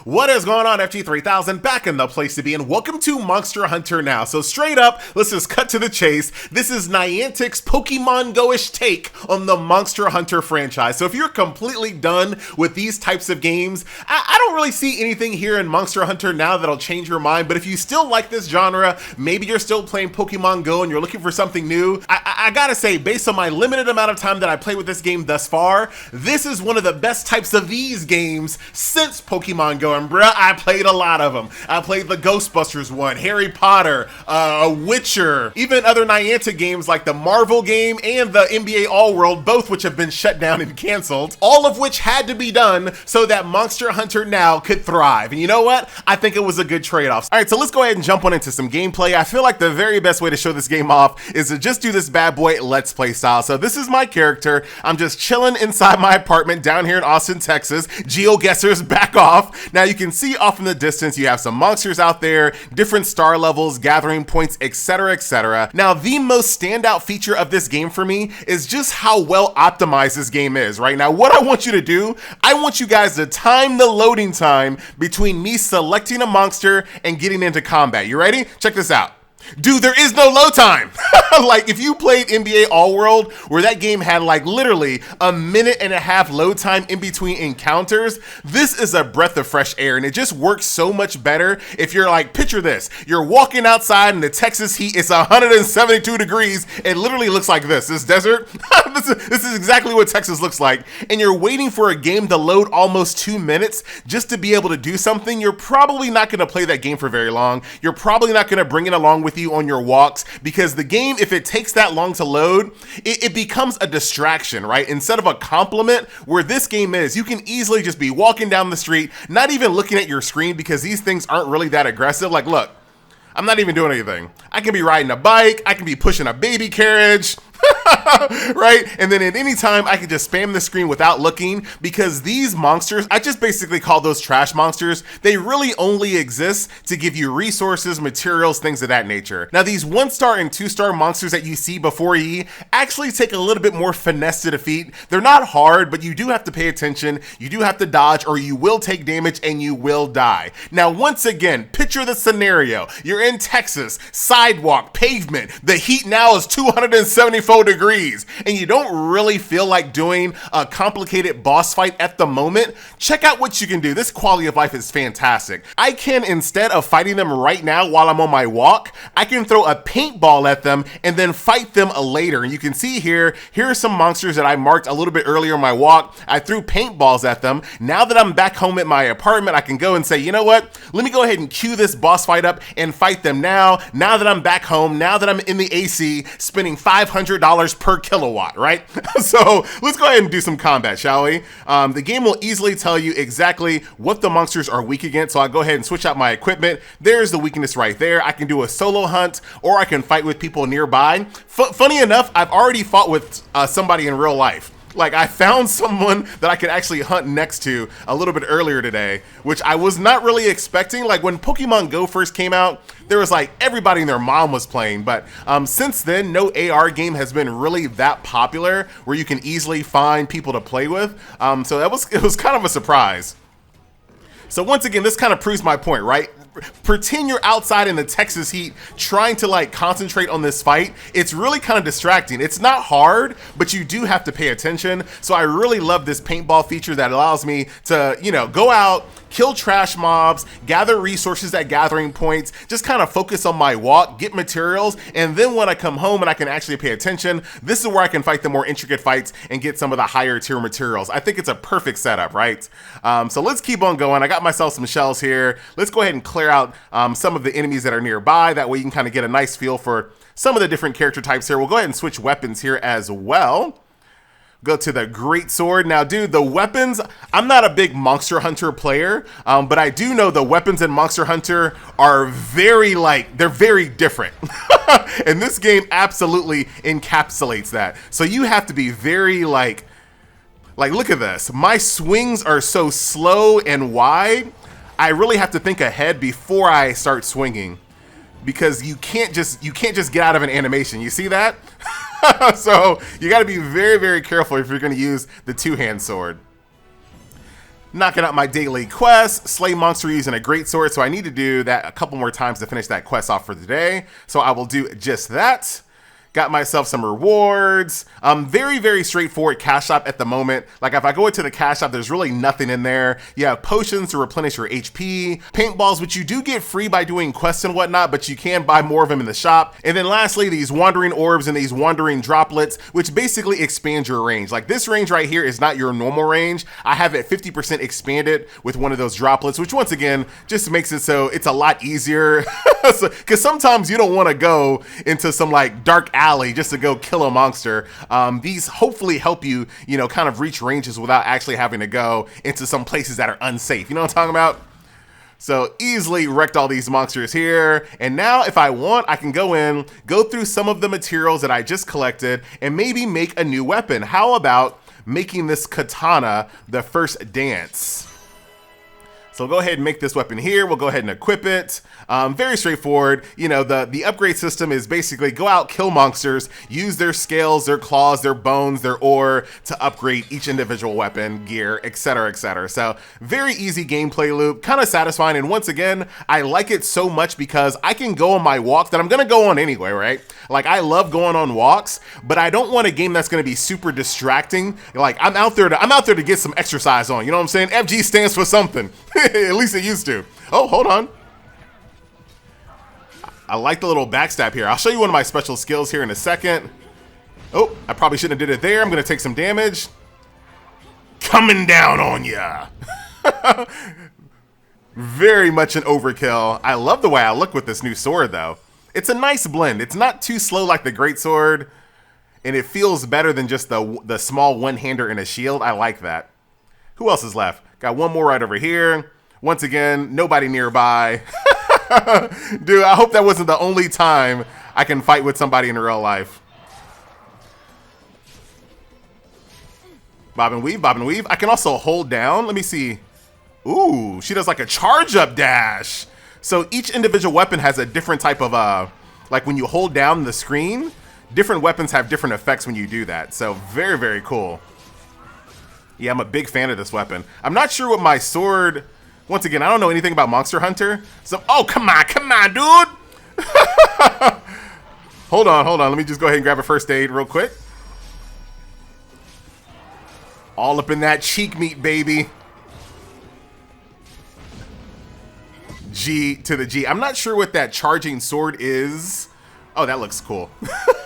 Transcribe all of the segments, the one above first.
What is going on, FG3000? Back in the place to be, and welcome to Monster Hunter Now. So straight up, let's just cut to the chase. This is Niantic's Pokemon Go-ish take on the Monster Hunter franchise. So if you're completely done with these types of games, I don't really see anything here in Monster Hunter Now that'll change your mind. But if you still like this genre, maybe you're still playing Pokemon Go and you're looking for something new, I gotta say, based on my limited amount of time that I played with this game thus far, this is one of the best types of these games since Pokemon Go. And bruh, I played a lot of them. I played the Ghostbusters one, Harry Potter, Witcher, even other Niantic games like the Marvel game and the NBA All World, both which have been shut down and canceled, all of which had to be done so that Monster Hunter Now could thrive. And you know what? I think it was a good trade-off. All right, so let's go ahead and jump on into some gameplay. I feel like the very best way to show this game off is to just do this bad boy Let's Play style. So this is my character. I'm just chilling inside my apartment down here in Austin, Texas. GeoGuessers, back off. Now you can see off in the distance, you have some monsters out there, different star levels, gathering points, etc., etc. Now, the most standout feature of this game for me is just how well optimized this game is, right? Now, what I want you to do, I want you guys to time the loading time between me selecting a monster and getting into combat. You ready? Check this out. Dude, there is no load time. Like, if you played NBA All World, where that game had like literally a minute and a half load time in between encounters, this is a breath of fresh air, and it just works so much better. If you're like, picture this, you're walking outside in the Texas heat, it's 172 degrees, it literally looks like this desert. This is exactly what Texas looks like, and you're waiting for a game to load almost 2 minutes just to be able to do something. You're probably not going to play that game for very long. You're probably not going to bring it along with you on your walks, because the game, if it takes that long to load, it becomes a distraction, right? Instead of a compliment, where this game is, you can easily just be walking down the street, not even looking at your screen, because these things aren't really that aggressive. Like, look, I'm not even doing anything. I can be riding a bike, I can be pushing a baby carriage, right? And then at any time, I can just spam the screen without looking, because these monsters, I just basically call those trash monsters. They really only exist to give you resources, materials, things of that nature. Now, these 1-star and 2-star monsters that you see before ye actually take a little bit more finesse to defeat. They're not hard, but you do have to pay attention. You do have to dodge, or you will take damage and you will die. Now, once again, picture the scenario. You're in Texas, sidewalk, pavement. The heat now is 274 degrees, and you don't really feel like doing a complicated boss fight at the moment. Check out what you can do. This quality of life is fantastic. I can, instead of fighting them right now while I'm on my walk, I can throw a paintball at them and then fight them later. And you can see here are some monsters that I marked a little bit earlier on my walk. I threw paintballs at them. Now that I'm back home at my apartment, I can go and say, you know what? Let me go ahead and cue this boss fight up and fight them now that I'm back home, now that I'm in the AC, spending $500 per kilowatt, right? So let's go ahead and do some combat, shall we? The game will easily tell you exactly what the monsters are weak against, so I'll go ahead and switch out my equipment. There's the weakness right there. I can do a solo hunt, or I can fight with people nearby. Funny enough, I've already fought with somebody in real life. Like, I found someone that I could actually hunt next to a little bit earlier today, which I was not really expecting. Like, when Pokemon Go first came out, there was like everybody and their mom was playing. But since then, no AR game has been really that popular where you can easily find people to play with. So it was kind of a surprise. So once again, this kind of proves my point, right? Pretend you're outside in the Texas heat trying to like concentrate on this fight. It's really kind of distracting. It's not hard, but you do have to pay attention. So I really love this paintball feature that allows me to, you know, go out, kill trash mobs, gather resources at gathering points, just kind of focus on my walk, get materials, and then when I come home and I can actually pay attention, this is where I can fight the more intricate fights and get some of the higher tier materials. I think it's a perfect setup, right? So let's keep on going. I got myself some shells here. Let's go ahead and clear out some of the enemies that are nearby. That way you can kind of get a nice feel for some of the different character types here. We'll go ahead and switch weapons here as well. Go to the great sword. Now, dude, the weapons, I'm not a big Monster Hunter player, but I do know the weapons in Monster Hunter are they're very different. And this game absolutely encapsulates that. So you have to be very like, look at this. My swings are so slow and wide. I really have to think ahead before I start swinging, because you can't just get out of an animation. You see that? So you got to be very, very careful if you're going to use the two-hand sword. knocking out my daily quest, slay monster using a greatsword. So I need to do that a couple more times to finish that quest off for today. So I will do just that. Got myself some rewards. Very, very straightforward cash shop at the moment. Like if I go into the cash shop, there's really nothing in there. You have potions to replenish your HP, paintballs, which you do get free by doing quests and whatnot, but you can buy more of them in the shop. And then lastly, these wandering orbs and these wandering droplets, which basically expand your range. Like this range right here is not your normal range. I have it 50% expanded with one of those droplets, which once again, just makes it so it's a lot easier. Because sometimes you don't want to go into some like dark alley just to go kill a monster. These hopefully help you, you know, kind of reach ranges without actually having to go into some places that are unsafe. You know what I'm talking about? So easily wrecked all these monsters here. And now if I want, I can go in, go through some of the materials that I just collected and maybe make a new weapon. How about making this katana the first dance? So we'll go ahead and make this weapon here. We'll go ahead and equip it. Very straightforward. You know, the upgrade system is basically go out, kill monsters, use their scales, their claws, their bones, their ore to upgrade each individual weapon, gear, etc., etc. So very easy gameplay loop, kind of satisfying. And once again, I like it so much because I can go on my walks that I'm gonna go on anyway, right? Like I love going on walks, but I don't want a game that's gonna be super distracting. Like I'm out there to get some exercise on. You know what I'm saying? FG stands for something. At least it used to. Oh, hold on. I like the little backstab here. I'll show you one of my special skills here in a second. Oh, I probably shouldn't have did it there. I'm gonna take some damage. Coming down on ya. Very much an overkill. I love the way I look with this new sword though. It's a nice blend. It's not too slow like the greatsword, and it feels better than just the small one-hander and a shield. I like that. Who else is left? Got one more right over here. Once again, nobody nearby. Dude, I hope that wasn't the only time I can fight with somebody in real life. Bob and weave, bob and weave. I can also hold down. Let me see. Ooh, she does like a charge up dash. So each individual weapon has a different type of, like when you hold down the screen, different weapons have different effects when you do that. So very, very cool. Yeah, I'm a big fan of this weapon. I'm not sure what my sword, once again, I don't know anything about Monster Hunter. So, oh, come on, dude. Hold on. Let me just go ahead and grab a first aid real quick. All up in that cheek meat, baby. G to the G. I'm not sure what that charging sword is. Oh, that looks cool.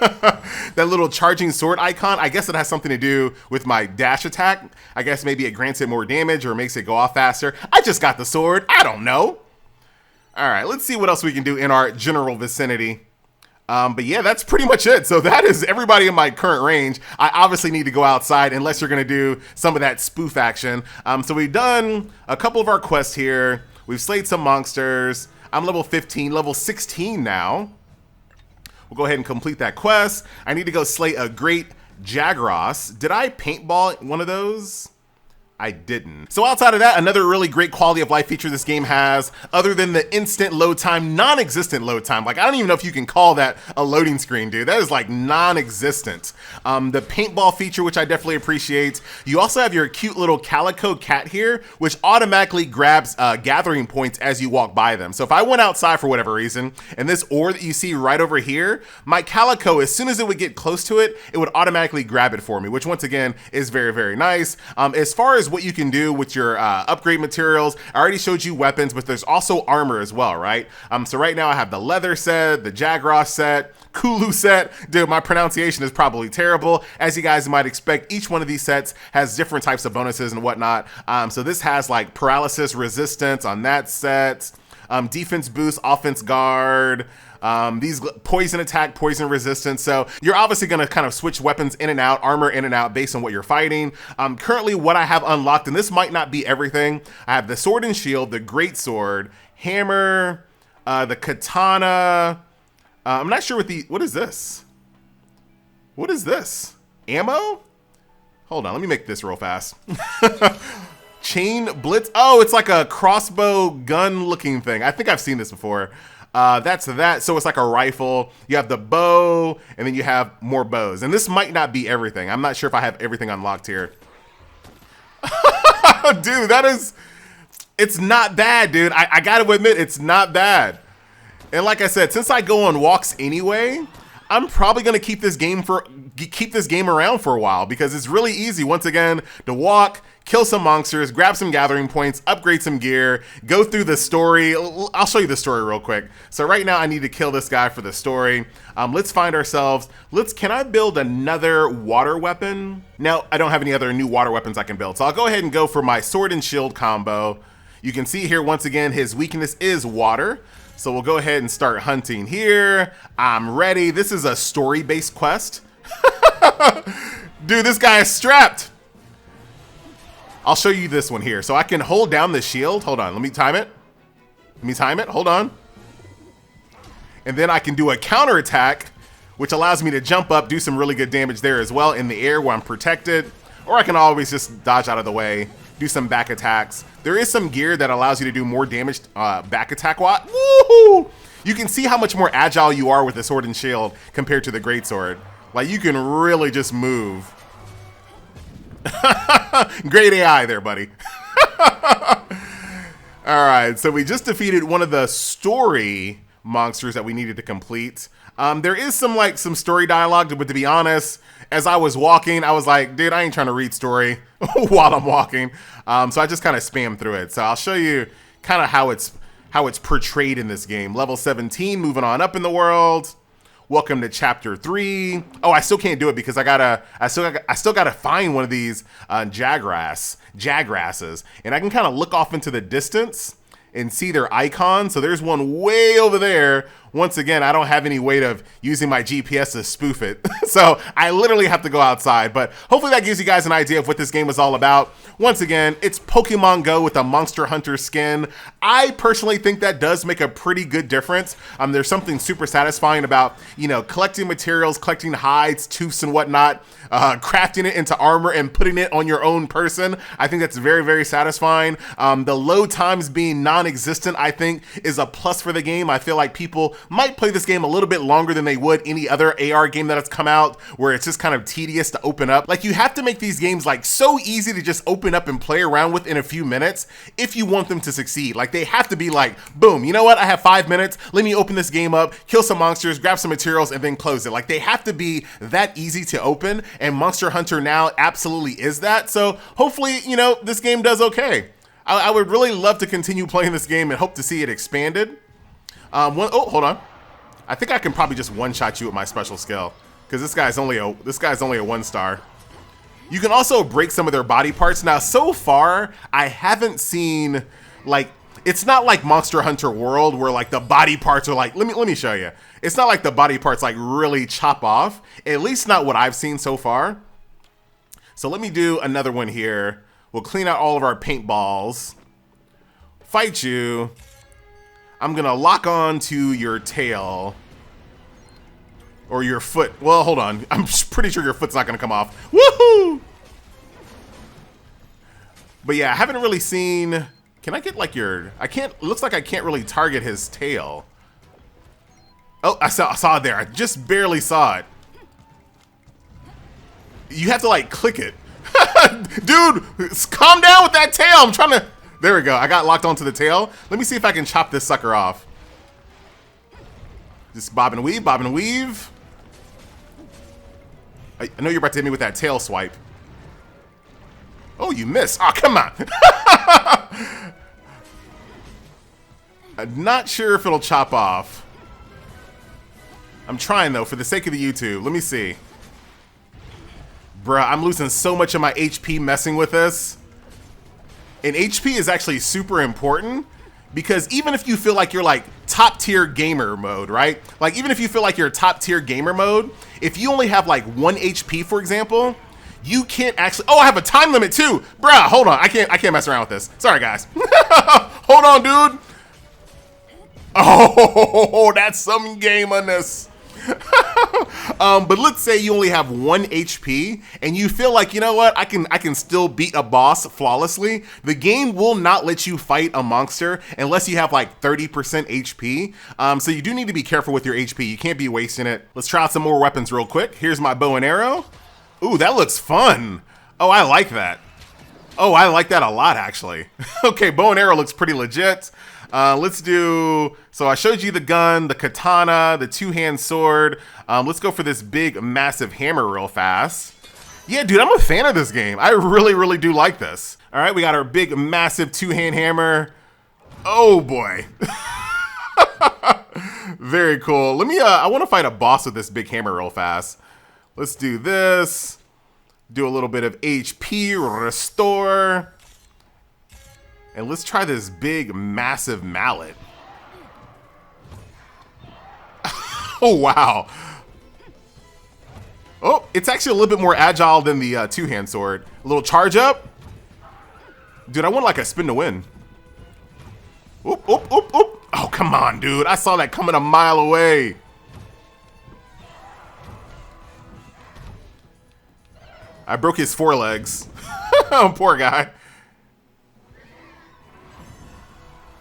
That little charging sword icon, I guess it has something to do with my dash attack. I guess maybe it grants it more damage or makes it go off faster. I just got the sword. I don't know. All right, let's see what else we can do in our general vicinity. But yeah, that's pretty much it. So that is everybody in my current range. I obviously need to go outside unless you're going to do some of that spoof action. So we've done a couple of our quests here. We've slayed some monsters. I'm level 15, level 16 now. We'll go ahead and complete that quest. I need to go slay a great Jagros. Did I paintball one of those? I didn't. So outside of that, another really great quality of life feature this game has, other than the instant load time, non-existent load time. Like, I don't even know if you can call that a loading screen, dude. That is like non-existent. The paintball feature, which I definitely appreciate. You also have your cute little calico cat here, which automatically grabs gathering points as you walk by them. So if I went outside for whatever reason, and this ore that you see right over here, my calico, as soon as it would get close to it, it would automatically grab it for me, which once again is very, very nice. As far as what you can do with your upgrade materials, I already showed you weapons, but there's also armor as well, right? So right now I have the leather set, the Jagros set, Kulu set. Dude, my pronunciation is probably terrible. As you guys might expect, each one of these sets has different types of bonuses and whatnot. So this has like paralysis resistance on that set, defense boost, offense guard, these poison attack, poison resistance. So you're obviously going to kind of switch weapons in and out, armor in and out based on what you're fighting. Currently what I have unlocked, and this might not be everything, I have the sword and shield, the great sword, hammer, the katana. I'm not sure what is this? What is this? Ammo? Hold on, let me make this real fast. Chain blitz. Oh, it's like a crossbow gun looking thing. I think I've seen this before. That's that. So it's like a rifle. You have the bow, and then you have more bows. And this might not be everything. I'm not sure if I have everything unlocked here. Dude, it's not bad, dude. I gotta admit, it's not bad. And like I said, since I go on walks anyway, I'm probably gonna keep this game around for a while because it's really easy, once again, to walk, kill some monsters, grab some gathering points, upgrade some gear, go through the story. I'll show you the story real quick. So right now I need to kill this guy for the story. Let's find ourselves, can I build another water weapon? Now, I don't have any other new water weapons I can build. So I'll go ahead and go for my sword and shield combo. You can see here, once again, his weakness is water. So we'll go ahead and start hunting here. I'm ready. This is a story-based quest. Dude, this guy is strapped. I'll show you this one here. So I can hold down the shield. Hold on, let me time it. Hold on. And then I can do a counterattack, which allows me to jump up, do some really good damage there as well in the air where I'm protected. Or I can always just dodge out of the way, do some back attacks. There is some gear that allows you to do more damage back attack. Woohoo! You can see how much more agile you are with the sword and shield compared to the greatsword. Like, you can really just move. Great AI there, buddy. All right, so we just defeated one of the story monsters that we needed to complete. There is some story dialogue, but to be honest, as I was walking, I was like, dude, I ain't trying to read story while I'm walking. So I just kind of spammed through it. So I'll show you kind of how it's portrayed in this game. Level 17, moving on up in the world. Welcome to chapter 3. Oh, I still can't do it because I still gotta find one of these jagrasses, and I can kind of look off into the distance and see their icon. So there's one way over there. Once again, I don't have any way of using my GPS to spoof it. So I literally have to go outside, but hopefully that gives you guys an idea of what this game is all about. Once again, it's Pokemon Go with a Monster Hunter skin. I personally think that does make a pretty good difference. There's something super satisfying about, collecting materials, collecting hides, tooths and whatnot, crafting it into armor and putting it on your own person. I think that's very, very satisfying. The load times being non-existent, I think, is a plus for the game. I feel like people might play this game a little bit longer than they would any other AR game that has come out, where it's just kind of tedious to open up. Like, you have to make these games like so easy to just open up and play around with in a few minutes if you want them to succeed. Like, they have to be like, boom, you know what? I have 5 minutes. Let me open this game up, kill some monsters, grab some materials, and then close it. Like, they have to be that easy to open, and Monster Hunter Now absolutely is that. So hopefully, this game does okay. I would really love to continue playing this game and hope to see it expanded. Oh, hold on. I think I can probably just one-shot you with my special skill, because this guy's only a 1-star. You can also break some of their body parts. Now, so far, I haven't seen, like, it's not like Monster Hunter World where like the body parts are like, let me show you. It's not like the body parts like really chop off, at least not what I've seen so far. So let me do another one here. We'll clean out all of our paintballs, fight you. I'm gonna lock on to your tail or your foot. Well, hold on. I'm pretty sure your foot's not gonna come off. Woohoo! But yeah, I haven't really seen. Can I get like your? I can't. It looks like I can't really target his tail. Oh, I saw it there. I just barely saw it. You have to like click it. Dude, calm down with that tail. I'm trying to. There we go. I got locked onto the tail. Let me see if I can chop this sucker off. Just bob and weave, bob and weave. I know you're about to hit me with that tail swipe. Oh, you missed. Oh, come on. I'm not sure if it'll chop off. I'm trying, though, for the sake of the YouTube. Let me see. Bruh, I'm losing so much of my HP messing with this. And HP is actually super important, because even if you feel like you're like top tier gamer mode, right? Like, even if you feel like you're top tier gamer mode, if you only have like 1 HP, for example, you can't actually. Oh, I have a time limit too, bruh. Hold on, I can't mess around with this. Sorry, guys. Hold on, dude. Oh, that's some game-ness. But let's say you only have 1 HP and you feel like, you know what, I can still beat a boss flawlessly. The game will not let you fight a monster unless you have like 30% HP. So you do need to be careful with your HP. You can't be wasting it. Let's try out some more weapons real quick. Here's my bow and arrow. Ooh, that looks fun. Oh, I like that. Oh, I like that a lot, actually. Okay, bow and arrow looks pretty legit. Let's do, so I showed you the gun, the katana, the two-hand sword. Let's go for this big, massive hammer real fast. Yeah, dude, I'm a fan of this game. I really, really do like this. All right, we got our big, massive two-hand hammer. Oh, boy. Very cool. Let me, I want to fight a boss with this big hammer real fast. Let's do this. Do a little bit of HP, restore. And let's try this big, massive mallet. Oh, wow. Oh, it's actually a little bit more agile than the two-hand sword. A little charge up. Dude, I want like a spin to win. Oop, oop, oop, oop. Oh, come on, dude. I saw that coming a mile away. I broke his forelegs. Oh, poor guy.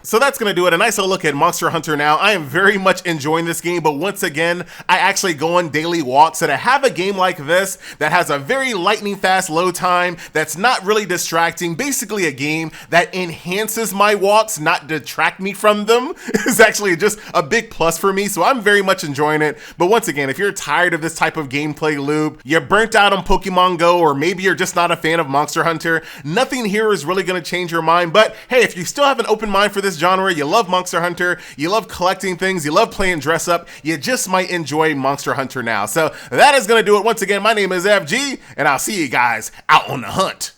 So that's going to do it. A nice little look at Monster Hunter Now. I am very much enjoying this game, but once again, I actually go on daily walks, and to have a game like this that has a very lightning fast load time, that's not really distracting, basically a game that enhances my walks, not detract me from them, is actually just a big plus for me. So I'm very much enjoying it. But once again, if you're tired of this type of gameplay loop, you're burnt out on Pokemon Go, or maybe you're just not a fan of Monster Hunter, nothing here is really going to change your mind. But hey, if you still have an open mind for this genre, you love Monster Hunter, you love collecting things, you love playing dress up, you just might enjoy Monster Hunter Now. So that is going to do it. Once again, my name is FG, and I'll see you guys out on the hunt.